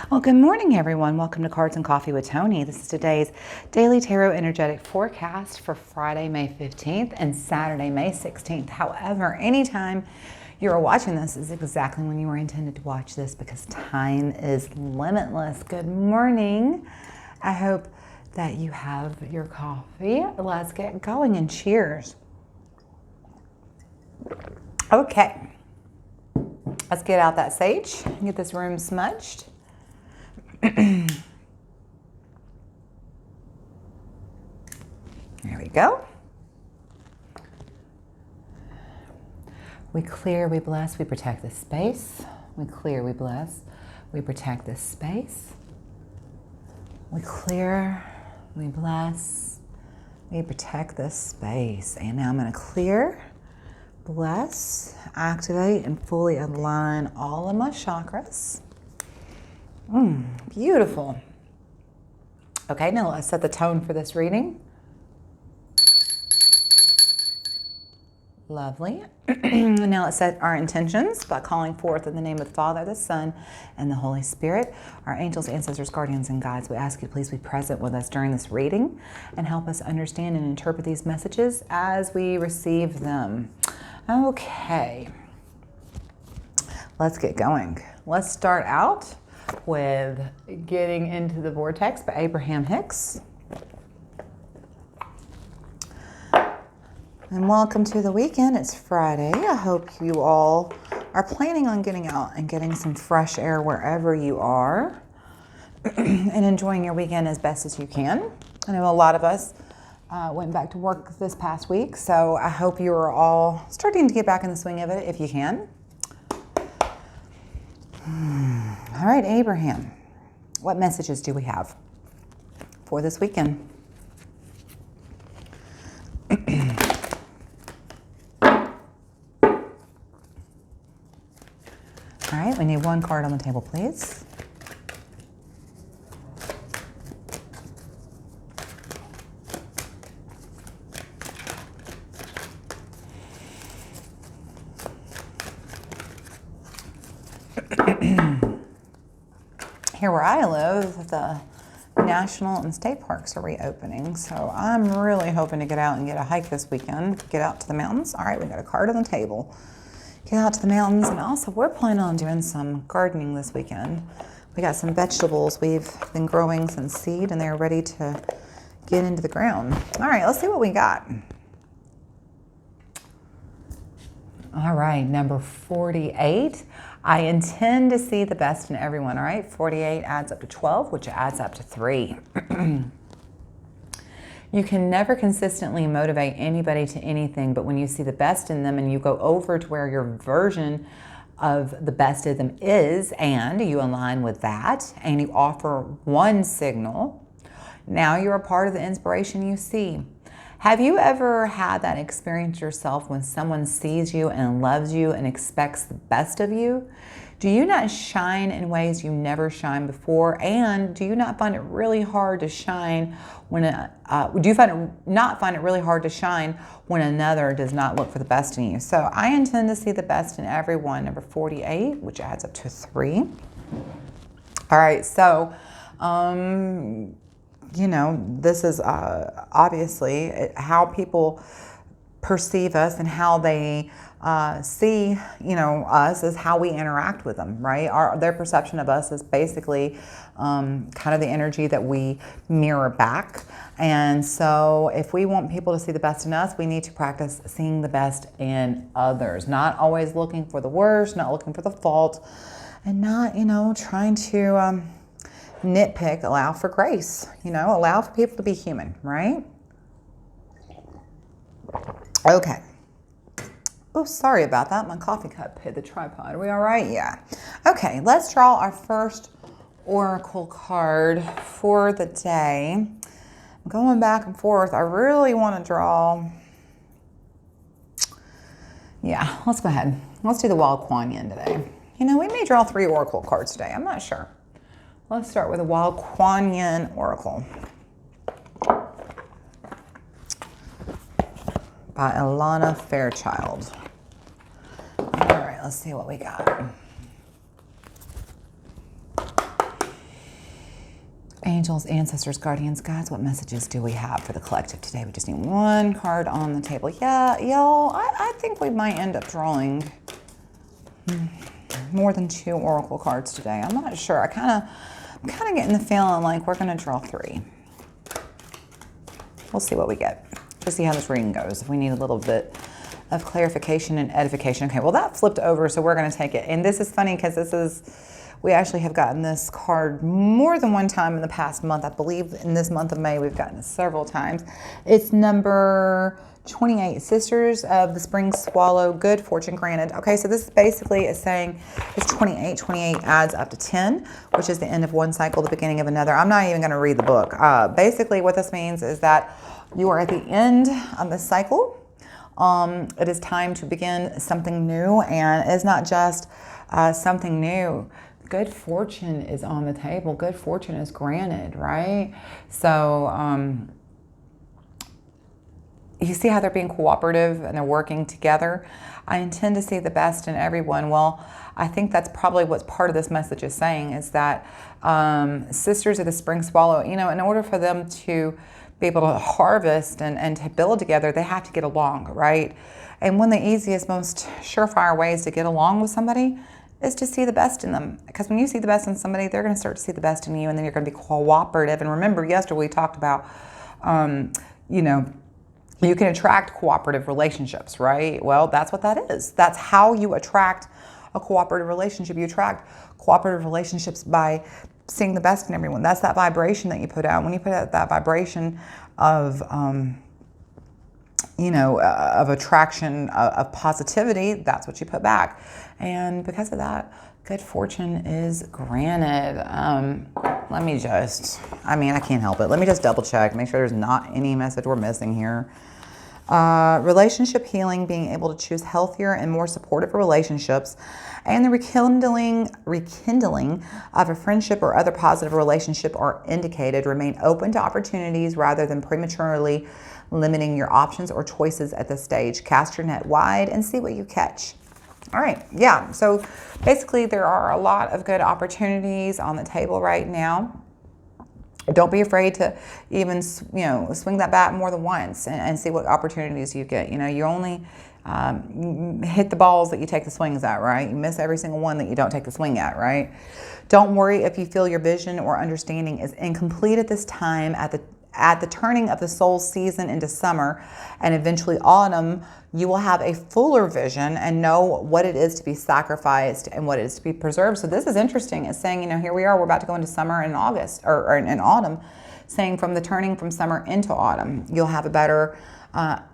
Well, good morning, everyone. Welcome to Cards and Coffee with Tony. This is today's Daily Tarot Energetic Forecast for Friday, May 15th and Saturday, May 16th. However, anytime you're watching this is exactly when you were intended to watch this because time is limitless. Good morning. I hope that you have your coffee. Let's get going and cheers. Okay. Let's get out that sage and get this room smudged. There we go. We clear, we bless, we protect this space. We clear, we bless, we protect this space. We clear, we bless, we protect this space. And now I'm going to clear, bless, activate, and fully align all of my chakras. Beautiful. Okay, now let's set the tone for this reading. Lovely. Now let's set our intentions by calling forth in the name of the Father, the Son, and the Holy Spirit. Our angels, ancestors, guardians, and guides, we ask you to please be present with us during this reading and help us understand and interpret these messages as we receive them. Okay. Let's get going. Let's start out with Getting Into the Vortex by Abraham Hicks. And welcome to the weekend. It's Friday. I hope you all are planning on getting out and getting some fresh air wherever you are and enjoying your weekend as best as you can. I know a lot of us went back to work this past week, so I hope you are all starting to get back in the swing of it if you can. All right, Abraham, what messages do we have for this weekend? All right, we need one card on the table, please. Here where I live, the national and state parks are reopening, so I'm really hoping to get out and get a hike this weekend, get out to the mountains. All right, we got a card on the table. Get out to the mountains, and also we're planning on doing some gardening this weekend. We got some vegetables we've been growing since seed, and they're ready to get into the ground. All right, let's see what we got. All right, number 48. I intend to see the best in everyone, all right? 48 adds up to 12, which adds up to 3. You can never consistently motivate anybody to anything, but when you see the best in them and you go over to where your version of the best of them is, and you align with that, and you offer one signal, now you're a part of the inspiration you see. Have you ever had that experience yourself when someone sees you and loves you and expects the best of you? Do you not shine in ways you never shined before? And do you not find it really hard to shine when not find it really hard to shine when another does not look for the best in you? So I intend to see the best in everyone, number 48, which adds up to 3. All right, so you know, this is obviously how people perceive us and how they see, you know, us is how we interact with them, right? Their perception of us is basically kind of the energy that we mirror back. And so if we want people to see the best in us, we need to practice seeing the best in others, not always looking for the worst, not looking for the fault, and not, you know, trying to nitpick. Allow for grace, you know, allow for people to be human, right? Okay. Oh, sorry about that. My coffee cup hit the tripod. Are we all right? Yeah. Okay, let's draw our first oracle card for the day. I'm going back and forth. I really want to draw. Yeah, let's go ahead. Let's do the Wild Kuan Yin today. You know, we may draw 3 oracle cards today. I'm not sure. Let's start with a Wild Kuan Yin oracle by Alana Fairchild. All right, let's see what we got. Angels, ancestors, guardians, guides, what messages do we have for the collective today? We just need one card on the table. Yeah, y'all, I think we might end up drawing more than 2 oracle cards today. I'm not sure. I'm kind of getting the feeling like we're going to draw 3. We'll see what we get. We'll see how this reading goes. If we need a little bit of clarification and edification. Okay, well, that flipped over, so we're going to take it. And this is funny because we actually have gotten this card more than one time in the past month. I believe in this month of May, we've gotten it several times. It's number 28, Sisters of the Spring Swallow, good fortune granted. Okay, so this basically is saying it's 28. 28 adds up to 10, which is the end of one cycle, the beginning of another. I'm not even going to read the book. Basically, what this means is that you are at the end of the cycle. It is time to begin something new, and it's not just something new. Good fortune is on the table. Good fortune is granted, right? So you see how they're being cooperative and they're working together. I intend to see the best in everyone. Well, I think that's probably what part of this message is saying, is that Sisters of the Spring Swallow, in order for them to be able to harvest and to build together, they have to get along, right? And one of the easiest, most surefire ways to get along with somebody is to see the best in them. Because when you see the best in somebody, they're going to start to see the best in you, and then you're going to be cooperative. And remember, yesterday we talked about, you can attract cooperative relationships, right? Well, that's what that is. That's how you attract a cooperative relationship. You attract cooperative relationships by seeing the best in everyone. That's that vibration that you put out. When you put out that vibration of, of attraction, of positivity, that's what you put back. And because of that, good fortune is granted. Let me just, I can't help it. Let me just double check, make sure there's not any message we're missing here. Relationship healing, being able to choose healthier and more supportive relationships, and the rekindling of a friendship or other positive relationship are indicated. Remain open to opportunities rather than prematurely limiting your options or choices at this stage. Cast your net wide and see what you catch. All right, yeah, so basically there are a lot of good opportunities on the table right now. Don't be afraid to even, swing that bat more than once and see what opportunities you get. You only hit the balls that you take the swings at, right? You miss every single one that you don't take the swing at, right? Don't worry if you feel your vision or understanding is incomplete at this time. At the turning of the soul season into summer and eventually autumn, you will have a fuller vision and know what it is to be sacrificed and what it is to be preserved. So this is interesting. It's saying, here we are, we're about to go into summer in August or in autumn, saying from the turning from summer into autumn, you'll have a better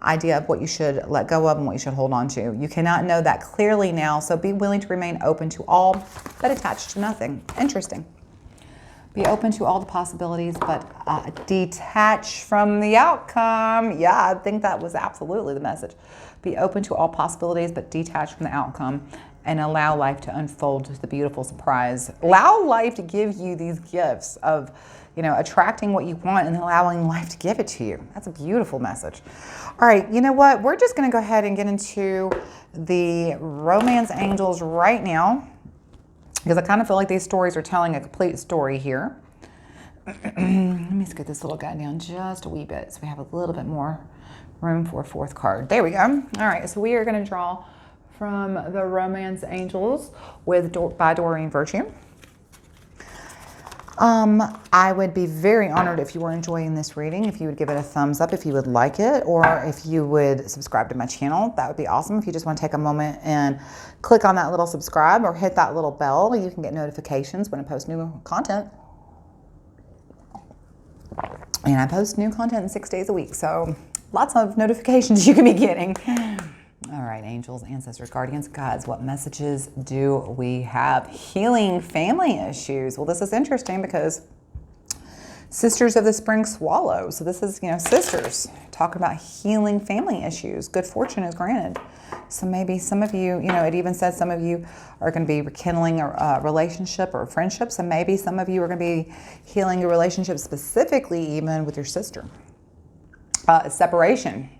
idea of what you should let go of and what you should hold on to. You cannot know that clearly now, so be willing to remain open to all, but attached to nothing. Interesting. Be open to all the possibilities, but detach from the outcome. Yeah, I think that was absolutely the message. Be open to all possibilities, but detach from the outcome and allow life to unfold to the beautiful surprise. Allow life to give you these gifts of, attracting what you want and allowing life to give it to you. That's a beautiful message. All right, you know what? We're just going to go ahead and get into the romance angels right now, because I kind of feel like these stories are telling a complete story here. Let me scoot this little guy down just a wee bit so we have a little bit more room for a fourth card. There we go. All right, so we are going to draw from the Romance Angels by Doreen Virtue. I would be very honored if you were enjoying this reading, if you would give it a thumbs up, if you would like it, or if you would subscribe to my channel. That would be awesome. If you just want to take a moment and click on that little subscribe or hit that little bell, you can get notifications when I post new content. And I post new content 6 days a week, so lots of notifications you can be getting. All right, angels, ancestors, guardians, guides, what messages do we have? Healing family issues. Well, this is interesting because Sisters of the Spring Swallow. So this is, sisters talking about healing family issues. Good fortune is granted. So maybe some of you, it even says some of you are going to be rekindling a relationship or a friendship. So maybe some of you are going to be healing a relationship specifically even with your sister. Separation.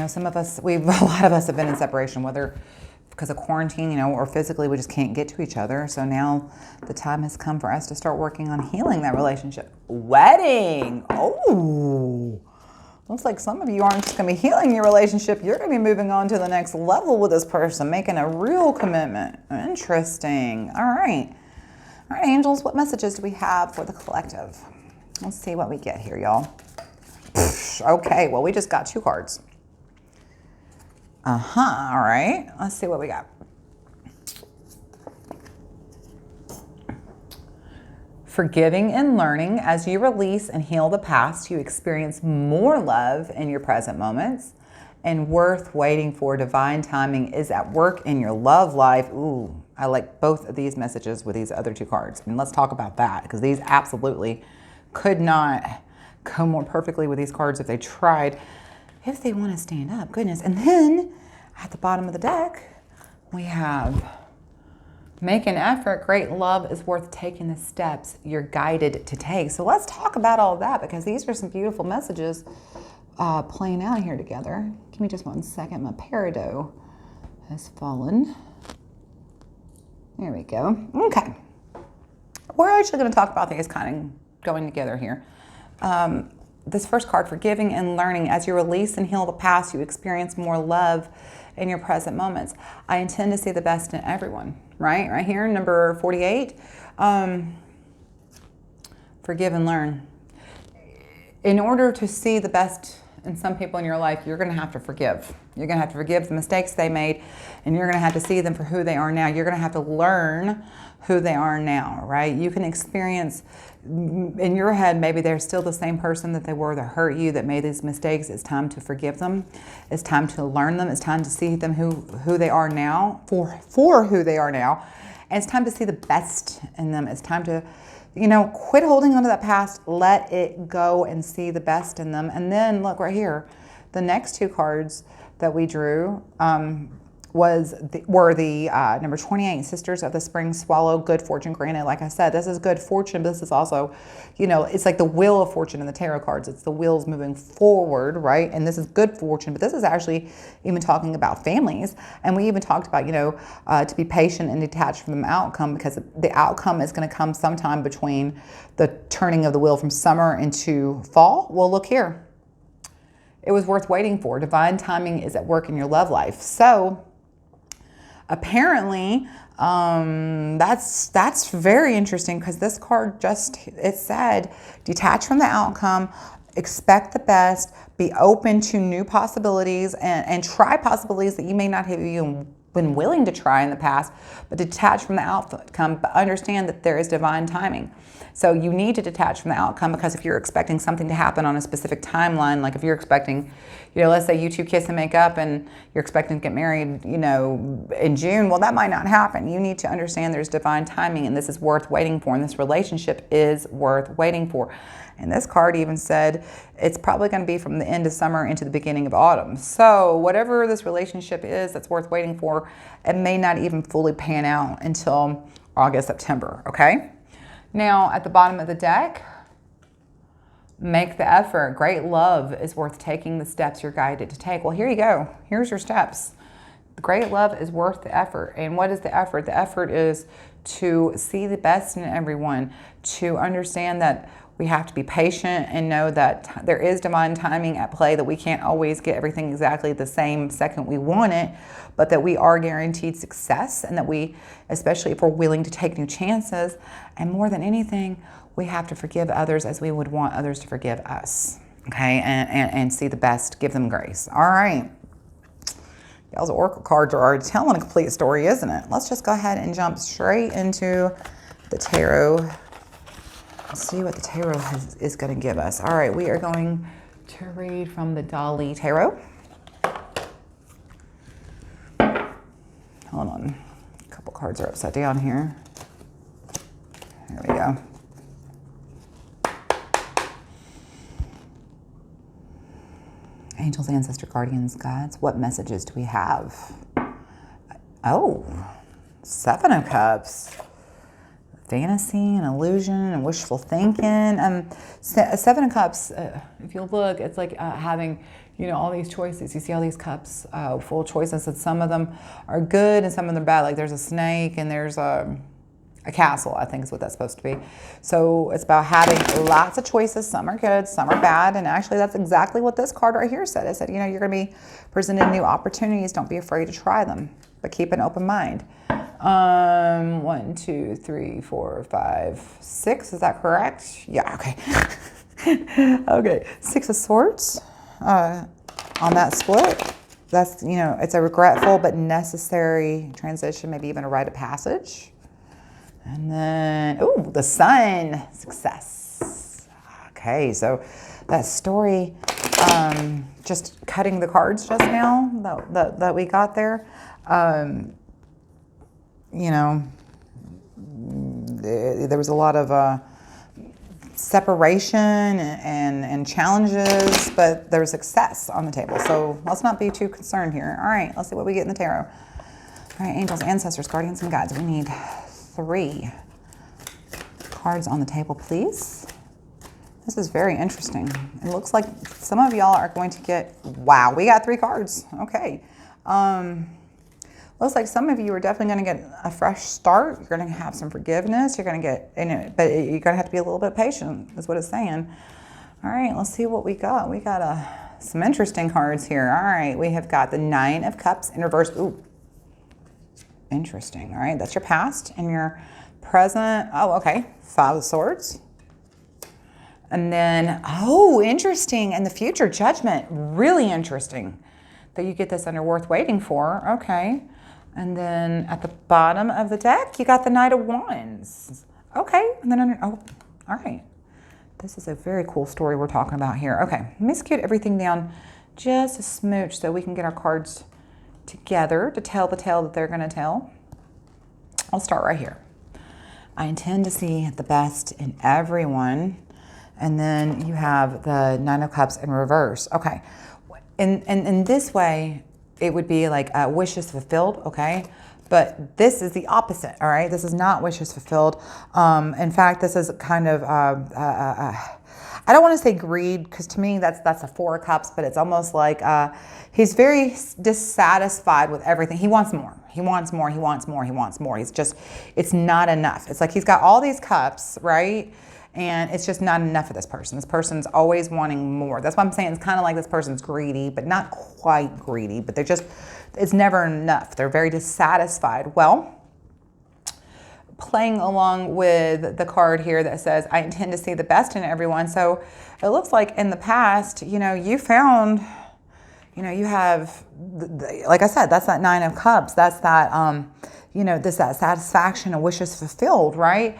Some of us, a lot of us have been in separation, whether because of quarantine, you know, or physically we just can't get to each other. So now the time has come for us to start working on healing that relationship. Wedding. Oh, looks like some of you aren't just going to be healing your relationship. You're going to be moving on to the next level with this person, making a real commitment. Interesting. All right. All right, angels, what messages do we have for the collective? Let's see what we get here, y'all. Okay, well, we just got 2 cards. All right. Let's see what we got. Forgiving and learning. As you release and heal the past, you experience more love in your present moments. And worth waiting for. Divine timing is at work in your love life. Ooh, I like both of these messages with these other 2 cards. And let's talk about that, because these absolutely could not go more perfectly with these cards if they tried. If they want to stand up, goodness. And then at the bottom of the deck, we have make an effort. Great love is worth taking the steps you're guided to take. So let's talk about all of that, because these are some beautiful messages playing out here together. Give me just 1 second. My peridot has fallen. There we go. Okay. We're actually going to talk about these kind of going together here. This first card, forgiving and learning. As you release and heal the past, you experience more love in your present moments. I intend to see the best in everyone, right? Right here, number 48. Forgive and learn. In order to see the best in some people in your life, you're going to have to forgive. You're going to have to forgive the mistakes they made, and you're going to have to see them for who they are now. You're going to have to learn who they are now, right? You can experience in your head, maybe they're still the same person that they were that hurt you, that made these mistakes. It's time to forgive them. It's time to learn them. It's time to see them who they are now, for who they are now. And it's time to see the best in them. It's time to, you know, quit holding on to that past, let it go and see the best in them. And then look right here, the next 2 cards that we drew were the number 28, Sisters of the Spring Swallow, good fortune granted. Like I said, this is good fortune, but this is also, you know, it's like the wheel of fortune in the tarot cards. It's the wheels moving forward, right? And this is good fortune, but this is actually even talking about families. And we even talked about, you know, to be patient and detached from the outcome, because the outcome is going to come sometime between the turning of the wheel from summer into fall. Well, look here. It was worth waiting for. Divine timing is at work in your love life. So apparently, that's very interesting, because this card it said, detach from the outcome, expect the best, be open to new possibilities, and try possibilities that you may not have even been willing to try in the past, but detach from the outcome, but understand that there is divine timing. So you need to detach from the outcome, because if you're expecting something to happen on a specific timeline, like if you're expecting, you know, let's say you 2 kiss and make up and you're expecting to get married, you know, in June, well, that might not happen. You need to understand there's divine timing, and this is worth waiting for, and this relationship is worth waiting for. And this card even said it's probably going to be from the end of summer into the beginning of autumn. So whatever this relationship is that's worth waiting for, it may not even fully pan out until August, September, okay? Now, at the bottom of the deck, make the effort. Great love is worth taking the steps you're guided to take. Well, here you go. Here's your steps. Great love is worth the effort. And what is the effort? The effort is to see the best in everyone, to understand that we have to be patient and know that there is divine timing at play, that we can't always get everything exactly the same second we want it, but that we are guaranteed success, and that we, especially if we're willing to take new chances, and more than anything, we have to forgive others as we would want others to forgive us, okay? And see the best, give them grace. All right. Y'all's oracle cards are already telling a complete story, isn't it? Let's just go ahead and jump straight into the tarot. Let's see what the tarot is going to give us. All right, we are going to read from the Dali Tarot. Hold on. A couple cards are upside down here. There we go. Angels, ancestor, guardians, guides. What messages do we have? Oh, 7 of Cups. Fantasy and illusion and wishful thinking. 7 of Cups, if you look, it's like having, you know, all these choices. You see all these cups full of choices, and some of them are good and some of them are bad. Like there's a snake and there's a castle, I think is what that's supposed to be. So it's about having lots of choices. Some are good, some are bad. And actually that's exactly what this card right here said. It said, you know, you're going to be presented new opportunities. Don't be afraid to try them, but keep an open mind. 1, 2, 3, 4, 5, 6. Is that correct? Yeah. Okay. Okay. 6 of Swords on that split. That's, you know, it's a regretful but necessary transition, maybe even a rite of passage. And then, oh, the Sun, success. Okay, so that story, just cutting the cards just now that we got there, you know, there was a lot of separation and challenges, but there was success on the table. So let's not be too concerned here. All right, let's see what we get in the tarot. All right, angels, ancestors, guardians, and guides. We need 3 cards on the table, please. This is very interesting. It looks like some of y'all are going to get, wow, we got 3 cards. Okay. Looks like some of you are definitely going to get a fresh start. You're going to have some forgiveness. You're going to get, you know, but you're going to have to be a little bit patient, is what it's saying. All right, let's see what we got. We got some interesting cards here. All right, we have got the 9 of Cups in reverse. Ooh. Interesting. All right, that's your past and your present. Oh, okay. 5 of Swords. And then, oh, interesting. And the future, Judgment. Really interesting that you get this under worth waiting for. Okay. And then at the bottom of the deck, you got the Knight of Wands. Okay. And then under, oh, all right. This is a very cool story we're talking about here. Okay. Let me scoot everything down just a smooch so we can get our cards together to tell the tale that they're going to tell. I'll start right here. I intend to see the best in everyone. And then you have the 9 of Cups in reverse. Okay. In this way, it would be like wishes fulfilled, okay? But this is the opposite, all right? This is not wishes fulfilled. In fact, this is kind of, I don't want to say greed, because to me that's a 4 of Cups, but it's almost like he's very dissatisfied with everything. He wants more. He wants more. He wants more. He wants more. He's just, it's not enough. It's like he's got all these cups, right? And it's just not enough for this person. This person's always wanting more. That's why I'm saying it's kind of like this person's greedy, but not quite greedy, but they're just, it's never enough. They're very dissatisfied. Well, playing along with the card here that says, I intend to see the best in everyone. So it looks like in the past, you know, you found, you know, you have, like I said, that's that 9 of Cups. That's that, you know, that satisfaction and wishes fulfilled, right?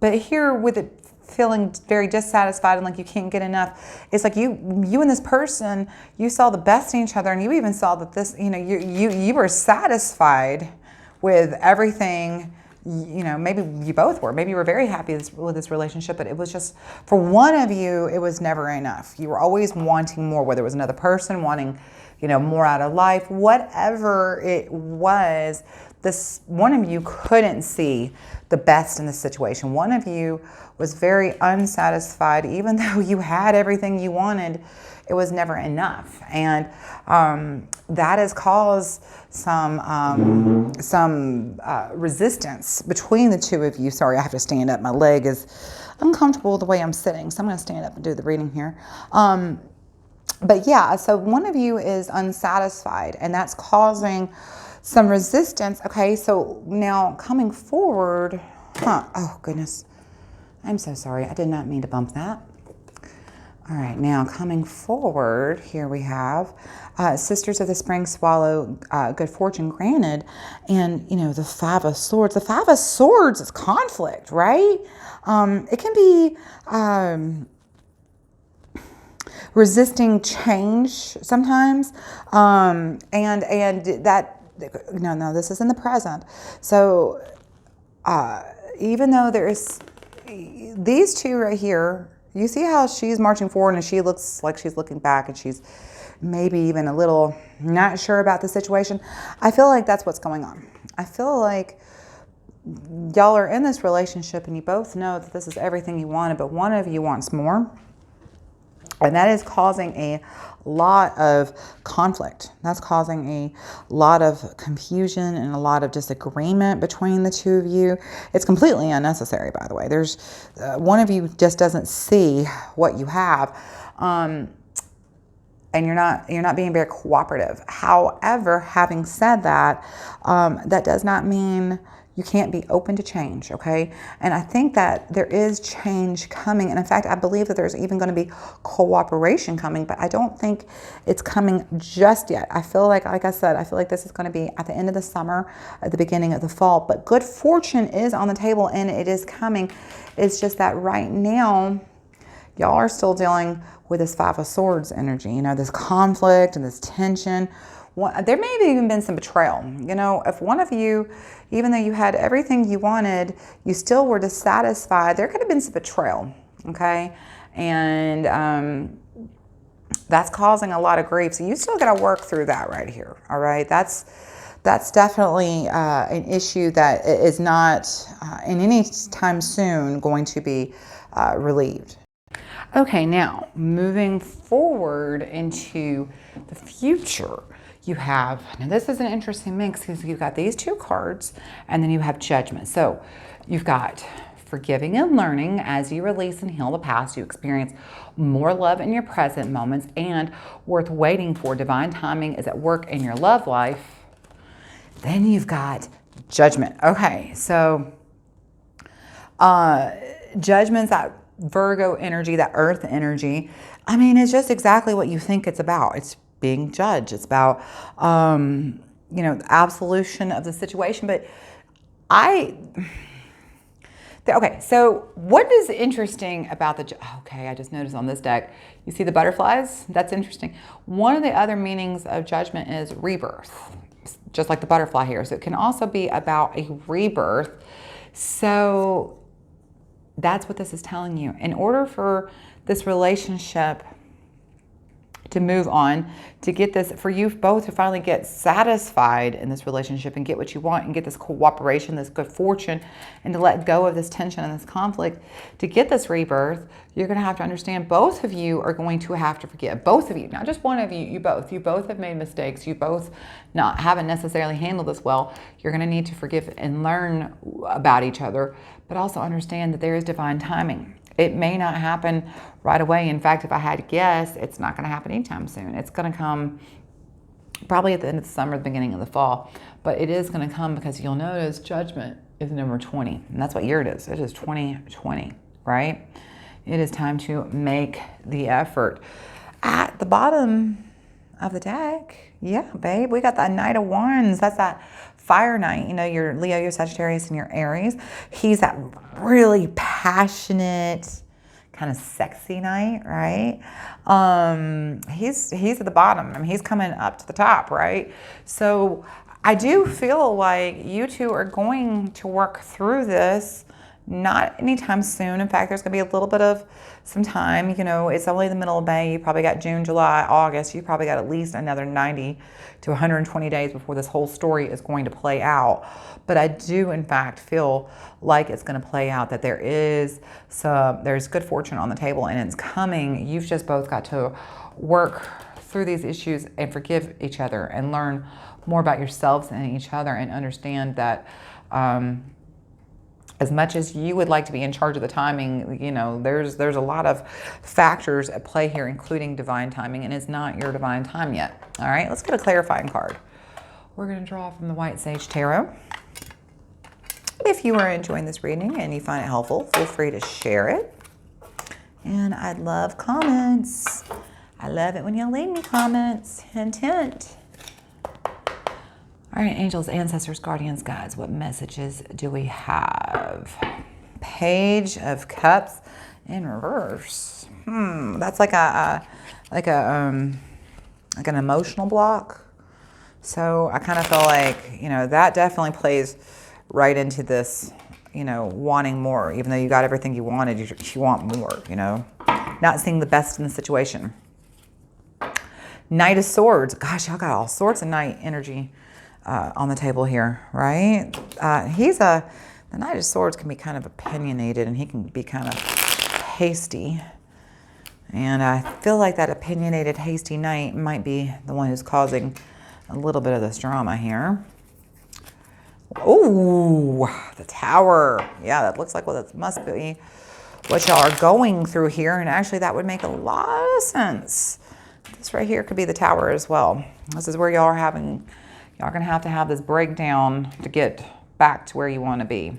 But here with it feeling very dissatisfied and like you can't get enough, it's like you and this person, you saw the best in each other, and you even saw that this, you know, you were satisfied with everything. You know, maybe you both were. Maybe you were very happy with this relationship, but it was just, for one of you, it was never enough. You were always wanting more, whether it was another person wanting, you know, more out of life, whatever it was. This one of you couldn't see the best in the situation. One of you was very unsatisfied, even though you had everything you wanted. It was never enough, and that has caused some resistance between the two of you. Sorry, I have to stand up. My leg is uncomfortable the way I'm sitting, so I'm going to stand up and do the reading here. But yeah, so one of you is unsatisfied, and that's causing some resistance. Okay, so now coming forward, oh goodness, I'm so sorry. I did not mean to bump that. All right, now coming forward, here we have Sisters of the Spring Swallow, good fortune granted, and you know, the 5 of Swords. The 5 of Swords is conflict, right? It can be resisting change sometimes, and that. No, this is in the present. So even though there's these two right here, you see how she's marching forward and she looks like she's looking back and she's maybe even a little not sure about the situation. I feel like that's what's going on. I feel like y'all are in this relationship and you both know that this is everything you wanted, but one of you wants more. And that is causing a lot of conflict. That's causing a lot of confusion and a lot of disagreement between the two of you. It's completely unnecessary, by the way. There's one of you just doesn't see what you have. And you're not being very cooperative. However, having said that, that does not mean you can't be open to change, okay? And I think that there is change coming. And in fact, I believe that there's even going to be cooperation coming, but I don't think it's coming just yet. I feel like I said, I feel like this is going to be at the end of the summer, at the beginning of the fall. But good fortune is on the table and it is coming. It's just that right now, y'all are still dealing with this Five of Swords energy, you know, this conflict and this tension. There may have even been some betrayal. You know, if one of you, even though you had everything you wanted, you still were dissatisfied, there could have been some betrayal, okay? And that's causing a lot of grief. So you still got to work through that right here, all right? That's definitely an issue that is not in any time soon going to be relieved. Okay, now moving forward into the future, you have, now this is an interesting mix because you've got these two cards and then you have Judgment. So you've got forgiving and learning. As you release and heal the past, you experience more love in your present moments and worth waiting for. Divine timing is at work in your love life. Then you've got Judgment. Okay, so Judgment's that Virgo energy, that earth energy. I mean, it's just exactly what you think it's about. It's being judged. It's about, you know, absolution of the situation. But okay, so what is interesting about okay, I just noticed on this deck, you see the butterflies? That's interesting. One of the other meanings of Judgment is rebirth, just like the butterfly here. So it can also be about a rebirth. So that's what this is telling you. In order for this relationship to move on, to get this, for you both to finally get satisfied in this relationship and get what you want and get this cooperation, this good fortune, and to let go of this tension and this conflict, to get this rebirth, you're going to have to understand both of you are going to have to forgive. Both of you, not just one of you, you both. You both have made mistakes. You both haven't necessarily handled this well. You're going to need to forgive and learn about each other, but also understand that there is divine timing. It may not happen right away. In fact, if I had to guess, it's not going to happen anytime soon. It's going to come probably at the end of the summer, the beginning of the fall. But it is going to come because you'll notice Judgment is number 20. And that's what year it is. It is 2020, right? It is time to make the effort. At the bottom of the deck, yeah, babe, we got that Knight of Wands. That's that fire knight. You know, your Leo, your Sagittarius, and your Aries. He's that really passionate, kind of sexy knight, right? He's at the bottom. I mean, he's coming up to the top, right? So I do feel like you two are going to work through this. Not anytime soon. In fact, there's going to be a little bit of some time. You know, it's only the middle of May. You probably got June, July, August. You probably got at least another 90 to 120 days before this whole story is going to play out. But I do, in fact, feel like it's going to play out, that there's good fortune on the table and it's coming. You've just both got to work through these issues and forgive each other and learn more about yourselves and each other and understand that as much as you would like to be in charge of the timing, you know, there's a lot of factors at play here, including divine timing, and it's not your divine time yet. All right, let's get a clarifying card. We're going to draw from the White Sage Tarot. If you are enjoying this reading and you find it helpful, feel free to share it. And I'd love comments. I love it when y'all leave me comments. Hint, hint. All right, angels, ancestors, guardians, guides, what messages do we have? Page of Cups in reverse. That's like an emotional block. So I kind of feel like, you know, that definitely plays right into this, you know, wanting more. Even though you got everything you wanted, you want more, you know. Not seeing the best in the situation. Knight of Swords. Gosh, y'all got all sorts of knight energy on the table here, right? The Knight of Swords can be kind of opinionated and he can be kind of hasty. And I feel like that opinionated, hasty knight might be the one who's causing a little bit of this drama here. Oh, the Tower. Yeah, that looks like what it must be what y'all are going through here. And actually, that would make a lot of sense. This right here could be the Tower as well. This is where y'all are having, y'all are going to have this breakdown to get back to where you want to be.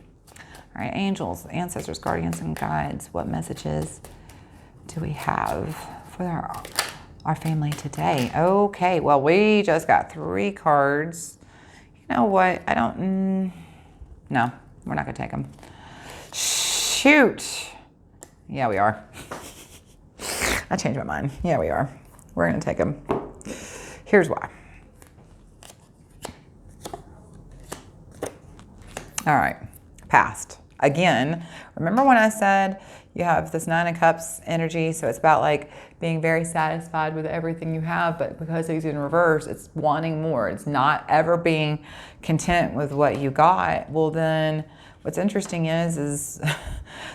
All right, angels, ancestors, guardians, and guides. What messages do we have for our family today? Okay, well, we just got 3 cards. You know what? I don't, no, we're not going to take them. Shoot. Yeah, we are. I changed my mind. Yeah, we are. We're going to take them. Here's why. All right, past. Again, remember when I said you have this 9 of Cups energy, so it's about like being very satisfied with everything you have, but because he's in reverse, it's wanting more. It's not ever being content with what you got. Well, then what's interesting is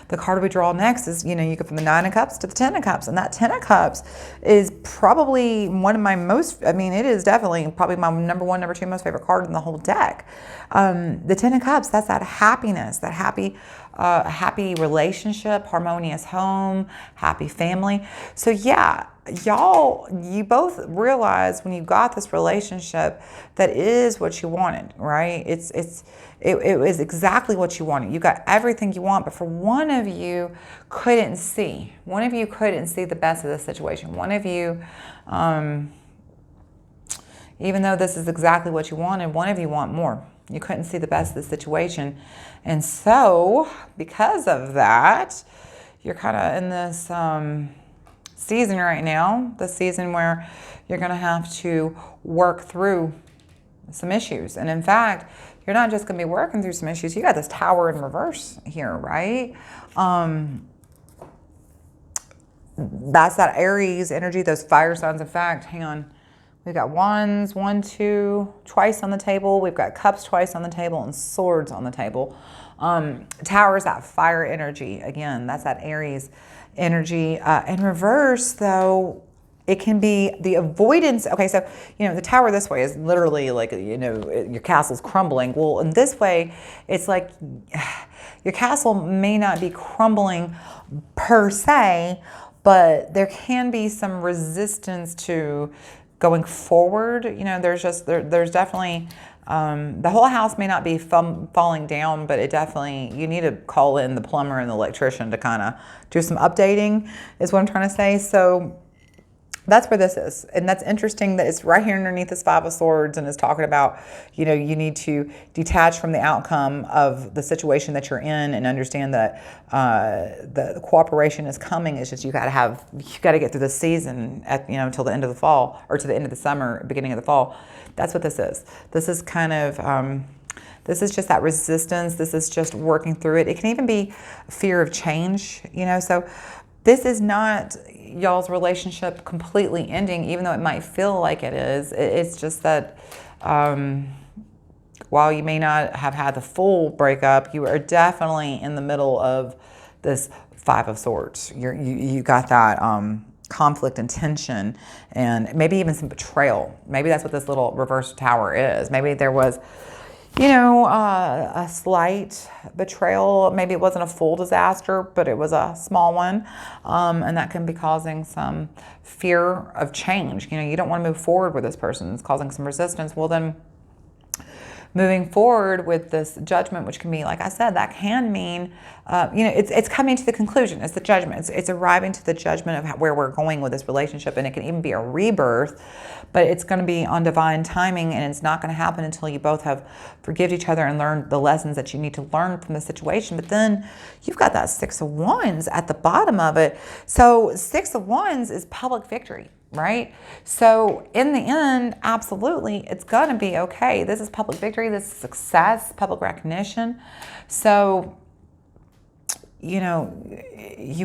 the card we draw next is, you go from the 9 of Cups to the 10 of Cups. And that 10 of Cups is probably one of my most, it is definitely probably my number 1, number 2 most favorite card in the whole deck. The 10 of Cups, that's that happiness, that happy relationship, harmonious home, happy family. So yeah, you both realize when you got this relationship that is what you wanted, right? It was exactly what you wanted. You got everything you want, but for one of you couldn't see. One of you couldn't see the best of the situation. One of you, even though this is exactly what you wanted, one of you want more. You couldn't see the best of the situation. And so, because of that, you're kind of in this season right now, the season where you're going to have to work through some issues. And in fact, you're not just going to be working through some issues. You got this Tower in reverse here, right? That's that Aries energy, those fire signs. In fact, hang on. We've got Wands, 1, 2, twice on the table. We've got Cups twice on the table and Swords on the table. Tower is that fire energy. Again, that's that Aries energy. In reverse, though, it can be the avoidance. Okay, so, the Tower this way is literally like, your castle's crumbling. Well, in this way, it's like your castle may not be crumbling per se, but there can be some resistance to going forward. There's definitely, the whole house may not be falling down, but you need to call in the plumber and the electrician to kind of do some updating, is what I'm trying to say. So that's where this is. And that's interesting that it's right here underneath this 5 of Swords and is talking about, you need to detach from the outcome of the situation that you're in and understand that the cooperation is coming. It's just you got to get through the season until the end of the fall, or to the end of the summer, beginning of the fall. That's what this is. This is kind of, this is just that resistance. This is just working through it. It can even be fear of change, so this is not y'all's relationship completely ending, even though it might feel like it is. It's just that while you may not have had the full breakup, you are definitely in the middle of this 5 of Swords. You got that conflict and tension, and maybe even some betrayal. Maybe that's what this little reverse Tower is. Maybe there was a slight betrayal. Maybe it wasn't a full disaster, but it was a small one. And that can be causing some fear of change. You don't want to move forward with this person. It's causing some resistance. Well, then moving forward with this judgment, which can be, like I said, that can mean, it's coming to the conclusion. It's the judgment. It's arriving to the judgment of where we're going with this relationship. And it can even be a rebirth, but it's going to be on divine timing, and it's not going to happen until you both have forgiven each other and learned the lessons that you need to learn from the situation. But then you've got that 6 of Wands at the bottom of it. So 6 of Wands is public victory, right? So in the end, absolutely, it's going to be okay. This is public victory. This is success, public recognition. So, you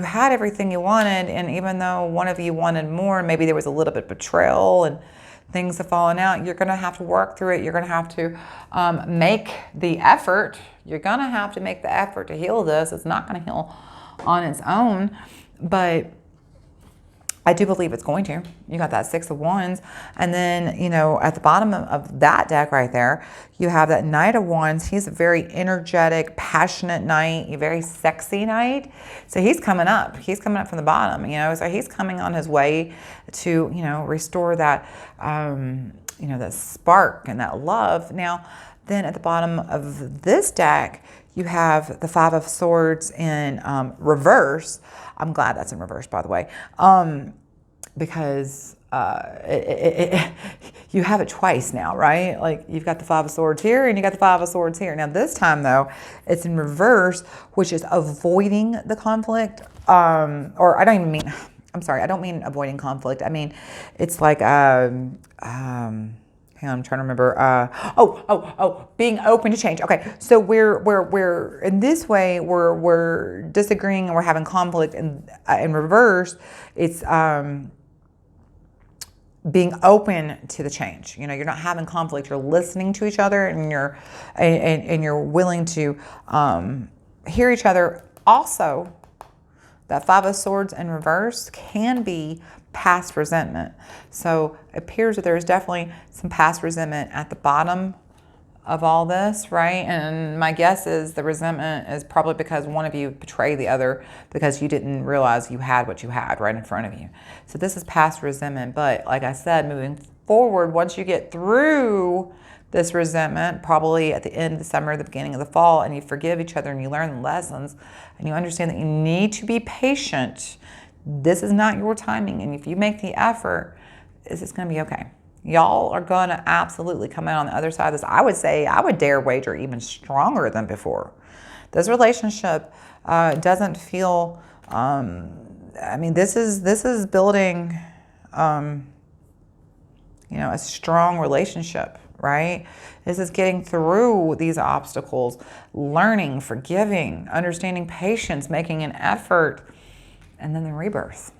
had everything you wanted, and even though one of you wanted more, maybe there was a little bit of betrayal and things have fallen out, you're going to have to work through it. You're going to have to make the effort. You're going to have to make the effort to heal this. It's not going to heal on its own, but I do believe it's going to. You got that Six of Wands. And then, you know, at the bottom of that deck right there, you have that Knight of Wands. He's a very energetic, passionate knight, a very sexy knight. So he's coming up. He's coming up from the bottom, you know. So he's coming on his way to, you know, restore that, you know, that spark and that love. Now, then at the bottom of this deck, you have the Five of Swords in reverse. I'm glad that's in reverse, by the way, because you have it twice now, right? Like you've got the Five of Swords here and you got the Five of Swords here. Now this time though, it's in reverse, which is avoiding the conflict. Or I don't even mean, I'm sorry, I don't mean avoiding conflict. I mean, it's like, hang on, I'm trying to remember. Being open to change. Okay, so we're in this way we're disagreeing and we're having conflict. And in reverse, it's being open to the change. You know, you're not having conflict. You're listening to each other, and you're willing to hear each other. Also, that Five of Swords in reverse can be past resentment. So it appears that there's definitely some past resentment at the bottom of all this, right? And my guess is the resentment is probably because one of you betrayed the other because you didn't realize you had what you had right in front of you. So this is past resentment. But like I said, moving forward, once you get through this resentment, probably at the end of the summer, the beginning of the fall, and you forgive each other and you learn the lessons and you understand that you need to be patient. This is not your timing. And if you make the effort, this is going to be okay. Y'all are going to absolutely come out on the other side of this. I would say, I would dare wager even stronger than before. This relationship doesn't feel, I mean, this is building, you know, a strong relationship, right? This is getting through these obstacles, learning, forgiving, understanding patience, making an effort, and then the rebirth.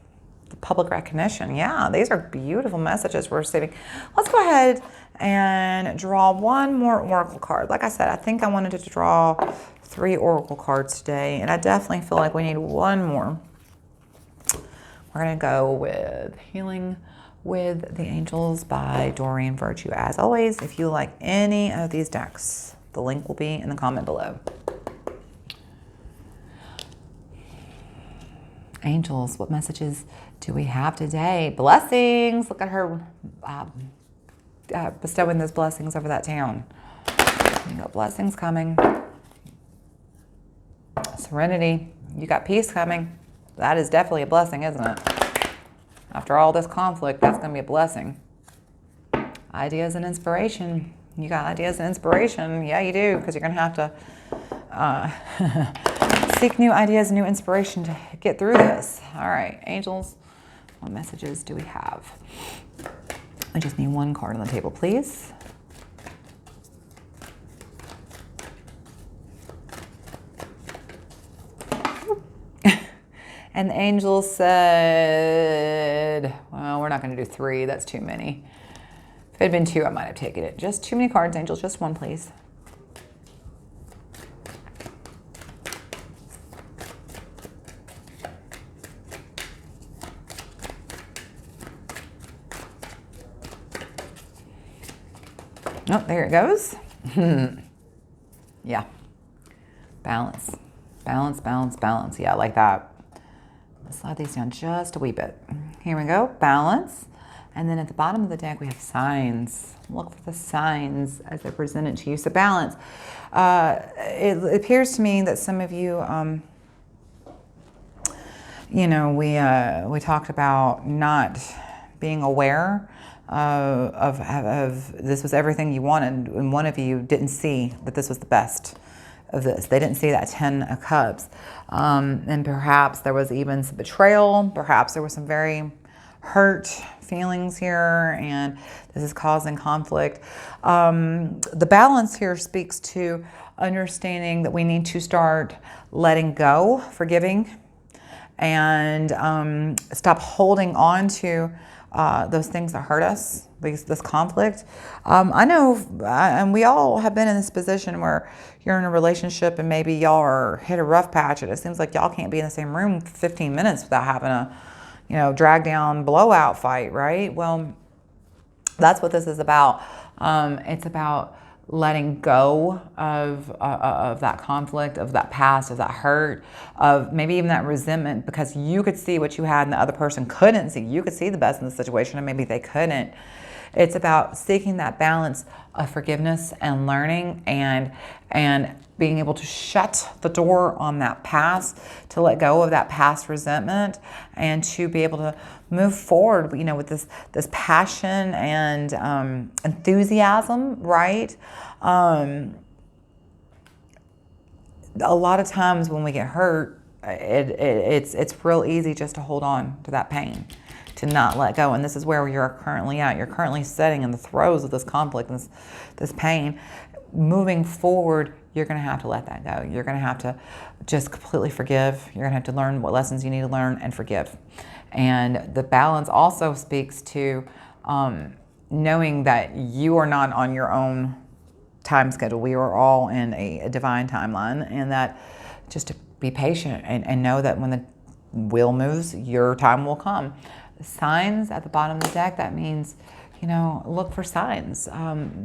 The public recognition. Yeah, these are beautiful messages we're receiving. Let's go ahead and draw one more oracle card. Like I said, I think I wanted to draw 3 oracle cards today, and I definitely feel like we need one more. We're going to go with Healing with the Angels by Doreen Virtue. As always, if you like any of these decks, the link will be in the comment below. Angels, what messages do we have today? Blessings. Look at her bestowing those blessings over that town. You got blessings coming. Serenity. You got peace coming. That is definitely a blessing, isn't it? After all this conflict, that's going to be a blessing. Ideas and inspiration. You got ideas and inspiration. Yeah, you do, because you're going to have to seek new ideas, new inspiration to get through this. All right, angels, what messages do we have? I just need one card on the table, please. And the angel said, well, we're not going to do 3. That's too many. If it had been 2, I might have taken it. Just too many cards, angels. Just one, please. Oh, there it goes. Yeah. Balance. Balance, balance, balance. Yeah, I like that. Let's slide these down just a wee bit. Here we go. Balance. And then at the bottom of the deck, we have signs. Look for the signs as they're presented to you. So balance. It appears to me that some of you, you know, we talked about not being aware of this was everything you wanted, and one of you didn't see that this was the best of this. They didn't see that 10 of Cups. And perhaps there was even some betrayal. Perhaps there was some very hurt feelings here, and this is causing conflict. The balance here speaks to understanding that we need to start letting go, forgiving, and stop holding on to those things that hurt us, this conflict. I know, and we all have been in this position where you're in a relationship and maybe y'all are hit a rough patch and it seems like y'all can't be in the same room for 15 minutes without having a, drag down, blowout fight, right? Well, that's what this is about. It's about letting go of that conflict, of that past, of that hurt, of maybe even that resentment, because you could see what you had and the other person couldn't see. You could see the best in the situation and maybe they couldn't. It's about seeking that balance of forgiveness and learning and being able to shut the door on that past, to let go of that past resentment, and to be able to move forward, with this passion and enthusiasm, right? A lot of times when we get hurt, it's real easy just to hold on to that pain, to not let go. And this is where you're currently at. You're currently sitting in the throes of this conflict, this pain. Moving forward, you're going to have to let that go. You're going to have to just completely forgive. You're going to have to learn what lessons you need to learn and forgive. And the balance also speaks to knowing that you are not on your own time schedule. We are all in a divine timeline, and that just to be patient and know that when the wheel moves, your time will come. Signs at the bottom of the deck, that means, look for signs.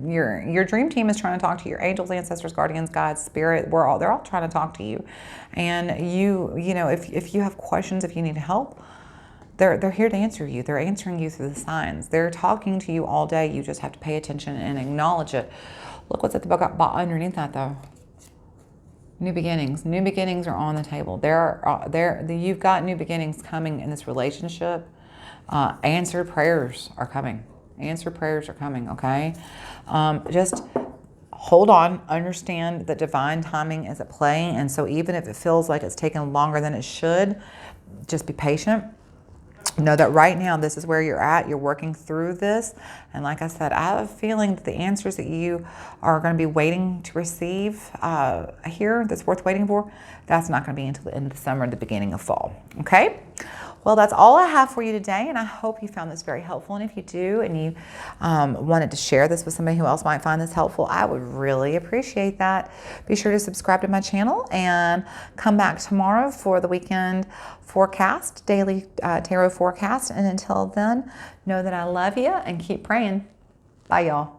Your dream team is trying to talk to your angels, ancestors, guardians, guides, spirit. They're all trying to talk to you. And if you have questions, if you need help, they're here to answer you. They're answering you through the signs. They're talking to you all day. You just have to pay attention and acknowledge it. Look what's at the book underneath that, though. New beginnings. New beginnings are on the table. You've got new beginnings coming in this relationship. Answered prayers are coming. Answered prayers are coming, okay? Just hold on. Understand that divine timing is at play. And so even if it feels like it's taking longer than it should, just be patient. Know that right now, this is where you're at. You're working through this. And like I said, I have a feeling that the answers that you are going to be waiting to receive here, that's worth waiting for, that's not going to be until the end of the summer, the beginning of fall. Okay? Well, that's all I have for you today, and I hope you found this very helpful. And if you do, and you wanted to share this with somebody who else might find this helpful, I would really appreciate that. Be sure to subscribe to my channel and come back tomorrow for the weekend forecast, daily tarot forecast. And until then, know that I love you and keep praying. Bye, y'all.